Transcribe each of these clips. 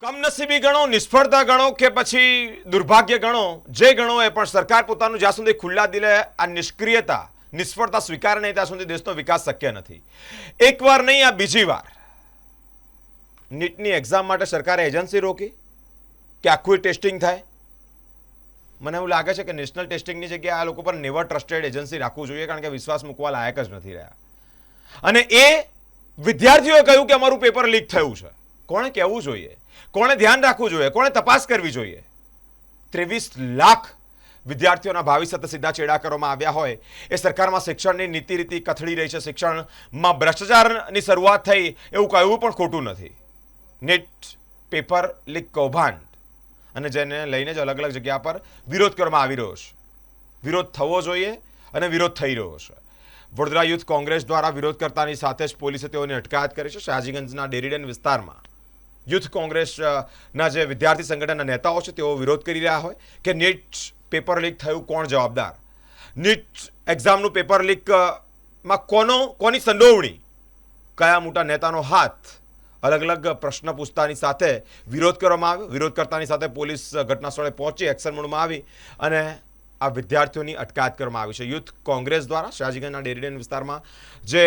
કમનસીબી ગણો, નિષ્ફળતા ગણો કે પછી દુર્ભાગ્ય ગણો, જે ગણો એ પણ સરકાર પોતાનું જ્યાં સુધી ખુલ્લા દિલે આ નિષ્ક્રિયતા, નિષ્ફળતા સ્વીકારે નહીં ત્યાં સુધી દેશનો વિકાસ શક્ય નથી. એકવાર નહીં, આ બીજી વાર નીટની એક્ઝામ માટે સરકારે એજન્સી રોકી કે આખું ટેસ્ટિંગ થાય. મને એવું લાગે છે કે નેશનલ ટેસ્ટિંગની જગ્યાએ આ લોકો પર નેવર ટ્રસ્ટેડ એજન્સી રાખવું જોઈએ, કારણ કે વિશ્વાસ મૂકવા લાયક જ નથી રહ્યા. અને એ વિદ્યાર્થીઓએ કહ્યું કે અમારું પેપર લીક થયું છે. કોણે કહેવું જોઈએ? કોણે ધ્યાન રાખવું જોઈએ? કોણે તપાસ કરવી જોઈએ? 23 લાખ વિદ્યાર્થીઓના ભાવિ સાથે સીધા ચેડા કરવામાં આવ્યા હોય એ સરકારમાં શિક્ષણની નીતિ રીતિ કથળી રહી છે. શિક્ષણમાં ભ્રષ્ટાચારની શરૂઆત થઈ એવું કહેવું પણ ખોટું નથી. નીટ પેપર લીક કૌભાંડ અને જેને લઈને જ અલગ અલગ જગ્યા પર વિરોધ કરવામાં આવી રહ્યો છે. વિરોધ થવો જોઈએ અને વિરોધ થઈ રહ્યો છે. વડોદરા યુથ કોંગ્રેસ દ્વારા વિરોધ કરતાની સાથે જ પોલીસે તેઓની અટકાયત કરી છે. શાહજીગંજના ડેરીડન વિસ્તારમાં યુથ કોંગ્રેસના જે વિદ્યાર્થી સંગઠનના નેતાઓ છે તેઓ વિરોધ કરી રહ્યા હોય કે નીટ પેપર લીક થયું, કોણ જવાબદાર? નીટ એક્ઝામનું પેપર લીકમાં કોની સંડોવણી? કયા મોટા નેતાનો હાથ? અલગ અલગ પ્રશ્ન પૂછતાની સાથે વિરોધ કરવામાં આવ્યો. વિરોધ કરતાની સાથે પોલીસ ઘટના સ્થળે પહોંચી એક્શન મોડમાં આવી અને આ વિદ્યાર્થીઓની અટકાયત કરવામાં આવી છે. યુથ કોંગ્રેસ દ્વારા શાહજીગંજના ડેરીડન વિસ્તારમાં જે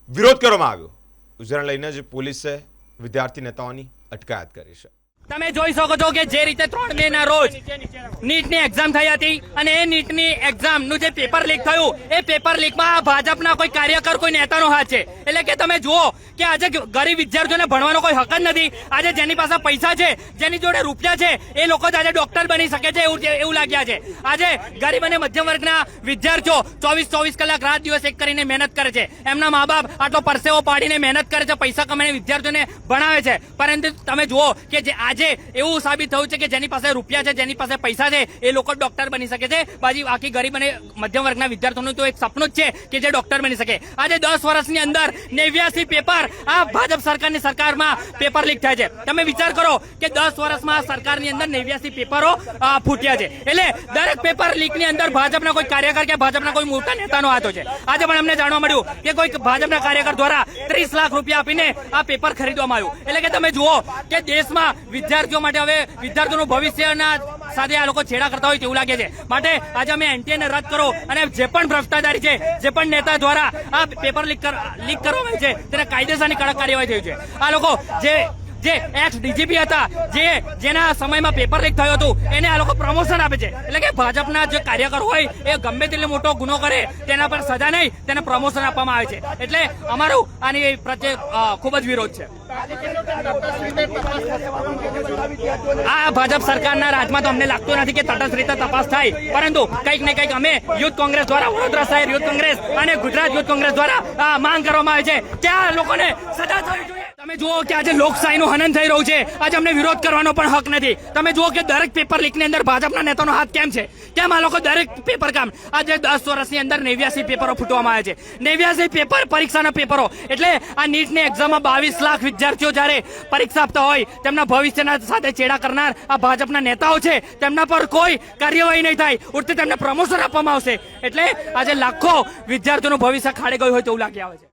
વિરોધ કરવામાં આવ્યો, જેને લઈને જ પોલીસે વિદ્યાર્થી નેતાઓની અટકાયત કરી છે. તમે જોઈ શકો છો કે જે રીતે 3 મે ના રોજ નીટની એક્ઝામ થઈ હતી અને એ નીટની એક્ઝામનું જે પેપર લીક થયું એ પેપર લીકમાં ભાજપના કોઈ કાર્યકર, કોઈ નેતાનો હાથ છે. એટલે કે તમે જુઓ કે આજે ગરીબ વિદ્યાર્થીઓને ભણવાનો કોઈ હક જ નથી. આજે જેની પાસે પૈસા છે, જેની જોડે રૂપિયા છે, એ લોકો જ આજે ડોક્ટર બની શકે છે એવું લાગ્યા છે. આજે ગરીબ અને મધ્યમ વર્ગના વિદ્યાર્થીઓ 24 કલાક રાત દિવસ એક કરીને મહેનત કરે છે. એમના મા બાપ આટલો પરસેવો પાડીને મહેનત કરે છે, પૈસા કમાઈને વિદ્યાર્થીઓને ભણાવે છે. પરંતુ તમે જુઓ કે જે આજે એવું સાબિત થયું છે કે જેની પાસે રૂપિયા છે, જેની પાસે પૈસા છે, એ લોકો ડોક્ટર બની શકે છે. બાકી આખી ગરીબ અને મધ્યમ વર્ગના વિદ્યાર્થીઓનું તો એક સપનું જ છે કે જે ડોક્ટર બની શકે. આજે 10 વર્ષની અંદર 89 પેપર આ ભાજપ સરકારની સરકારમાં પેપર લીક થાય છે. તમે વિચાર કરો કે 10 વર્ષમાં સરકારની અંદર 89 પેપરો ફૂટ્યા છે. એટલે દરેક પેપર લીકની અંદર ભાજપના કોઈ કાર્યકર કે ભાજપના કોઈ મોટા નેતાનો હાથ છે. આજે પણ અમને જાણવા મળ્યું કે કોઈ ભાજપના કાર્યકર દ્વારા 30 લાખ રૂપિયા આપીને આ પેપર ખરીદવામાં આવ્યું. એટલે કે તમે જુઓ કે દેશમાં વિદ્યાર્થીઓ માટે હવે વિદ્યાર્થીઓનું ભવિષ્યના સાથે આ લોકો છેડા કરતા હોય તેવું લાગે છે. માટે આજે અમે એનટીએને રદ કરો અને જે પણ ભ્રષ્ટાચારી છે, જે પણ નેતા દ્વારા આ પેપર લીક કરવામાં આવે છે તેને કાયદેસરની કડક કાર્યવાહી થઈ છે. આ લોકો જે એક્સ ડીજીપી હતા, જેના સમયમાં પેપર લીક થયું હતું, એને આ લોકો પ્રમોશન આપે છે. એટલે કે ભાજપના જે કાર્યકર હોય એ ગમે તેટલો મોટો ગુનો કરે તેના પર સજા નહીં, તેને પ્રમોશન આપવામાં આવે છે. એટલે અમારું આની પ્રત્યે ખૂબ જ વિરોધ છે. આ ભાજપ સરકારના રાજમાં તો અમને લાગતું નથી કે તટસ્થ રીતે તપાસ થાય, પરંતુ કંઈક ને કંઈક અમે યુથ કોંગ્રેસ દ્વારા, વડોદરા શહેર યુથ કોંગ્રેસ અને ગુજરાત યુથ કોંગ્રેસ દ્વારા માંગ કરવામાં આવે છે કે આ લોકોને સજા થવી જોઈએ. તમે જુઓ કે આજે લોકશાહીનું હનન થઈ રહ્યું છે. આજે અમને વિરોધ કરવાનો પણ હક નથી. તમે જુઓ કે દરેક પેપર લીકની અંદર ભાજપના નેતાનો હાથ કેમ છે? કેમ આ લોકો દરેક પેપર કામ? આજે 10 વર્ષની અંદર 89 પેપરો ફૂટવામાં આવ્યા છે. 89 પેપર, પરીક્ષાના પેપરો. એટલે આ નીટની એક્ઝામમાં 22 લાખ વિદ્યાર્થીઓ જ્યારે પરીક્ષા આપતા હોય, તેમના ભવિષ્યના સાથે ચેડા કરનાર આ ભાજપના નેતાઓ છે, તેમના પર કોઈ કાર્યવાહી નહીં થાય, ઉલટે તેમને પ્રમોશન આપવામાં આવશે. એટલે આજે લાખો વિદ્યાર્થીઓનું ભવિષ્ય ખાડે ગયું હોય તેવું લાગી આવે છે.